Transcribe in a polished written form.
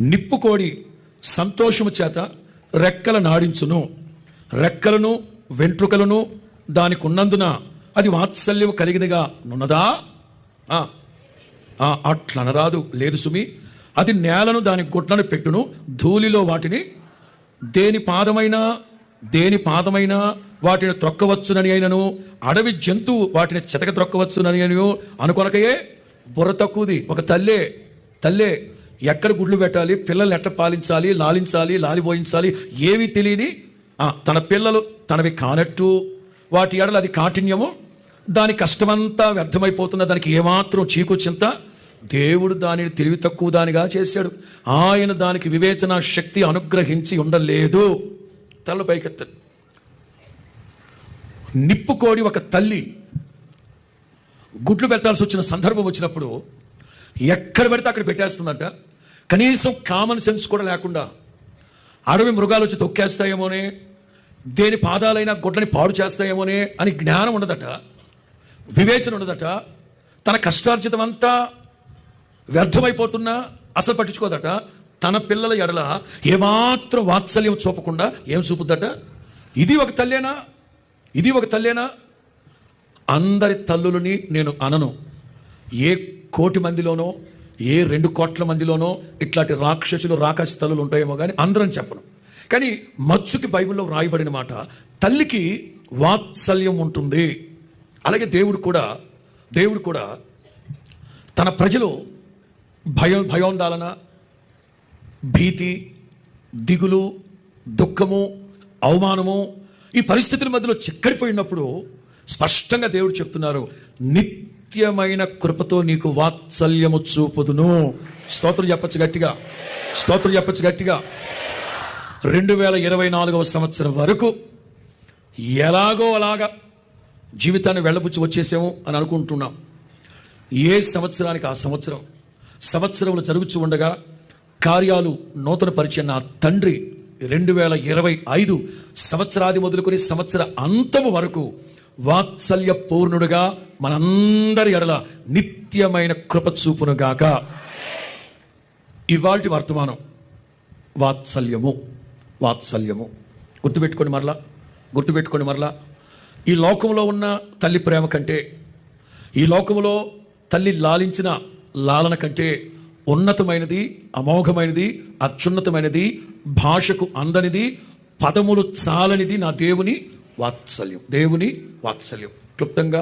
నిప్పుకోడి సంతోషము చేత రెక్కల నాడించును, రెక్కలను వెంట్రుకలను దానికి ఉన్నందున అది వాత్సల్యం కలిగినగా నున్నదా? అట్లనరాదు, లేదు సుమి. అది నేలను దాని గుట్లను పెట్టును, ధూళిలో వాటిని దేని పాదమైనా వాటిని త్రొక్కవచ్చునని అయినను, అడవి జంతువు వాటిని చెతక త్రొక్కవచ్చునని అయినను అనుకొనకయే బుర్ర తక్కువది ఒక తల్లే ఎక్కడ గుడ్లు పెట్టాలి, పిల్లల్ని ఎట్ట పాలించాలి, లాలిపోయించాలి ఏవి తెలియని తన పిల్లలు తనవి కానట్టు వాటి ఎడల అది కాఠిన్యము, దాని కష్టమంతా వ్యర్థమైపోతున్న, దానికి ఏమాత్రం చీకొచ్చింత దేవుడు దానిని తెలివి తక్కువ దానిగా చేశాడు. ఆయన దానికి వివేచన శక్తి అనుగ్రహించి ఉండలేదు. తల పైకెత్తాడు. నిప్పుకోడి ఒక తల్లి గుడ్లు పెట్టాల్సి వచ్చిన సందర్భం వచ్చినప్పుడు ఎక్కడ పెడితే అక్కడ పెట్టేస్తుందంట. కనీసం కామన్ సెన్స్ కూడా లేకుండా అడవి మృగాలు వచ్చి తొక్కేస్తాయేమోనే, దేని పాదాలైనా గుడ్లని పాడు చేస్తాయేమోనే అని జ్ఞానం ఉండదట, వివేచన ఉండదట. తన కష్టార్జితం అంతా వ్యర్థమైపోతున్నా అసలు పట్టించుకోదట. తన పిల్లల ఎడల ఏమాత్రం వాత్సల్యం చూపకుండా ఏం చూపుద్దట? ఇది ఒక తల్లేనా? అందరి తల్లులని నేను అనను. ఏ కోటి మందిలోనో, ఏ 2 కోట్ల మందిలోనో ఇట్లాంటి రాకాసి తల్లులు ఉంటాయేమో కానీ అందరం చెప్పను. కానీ మత్సుకి బైబిల్లో రాయబడిన మాట, తల్లికి వాత్సల్యం ఉంటుంది. అలాగే దేవుడు కూడా తన ప్రజలు భయోందాలన, భీతి, దిగులు, దుఃఖము, అవమానము ఈ పరిస్థితుల మధ్యలో చిక్కడిపోయినప్పుడు స్పష్టంగా దేవుడు చెప్తున్నారు, నిత్యమైన కృపతో నీకు వాత్సల్యము చూపుదును. స్తోత్రం చెప్పచ్చు గట్టిగా. 2024వ సంవత్సరం వరకు ఎలాగో అలాగా జీవితాన్ని వెళ్ళబుచ్చి వచ్చేసాము అని అనుకుంటున్నాం. ఏ సంవత్సరానికి ఆ సంవత్సరములు జరుగుతూ ఉండగా కార్యాలు నూతన పరిచయం నా తండ్రి 2025 సంవత్సరాది మొదలుకొని సంవత్సర అంతము వరకు వాత్సల్య పూర్ణుడుగా మనందరి ఎడల నిత్యమైన కృప చూపునుగాక. ఇవాల్టి వర్తమానం వాత్సల్యము. గుర్తుపెట్టుకోండి మరలా ఈ లోకంలో ఉన్న తల్లి ప్రేమ కంటే, ఈ లోకంలో తల్లి లాలించిన లాలన కంటే ఉన్నతమైనది, అమోఘమైనది, అత్యున్నతమైనది, భాషకు అందనిది, పదములు చాలనిది నా దేవుని వాత్సల్యం. క్లుప్తంగా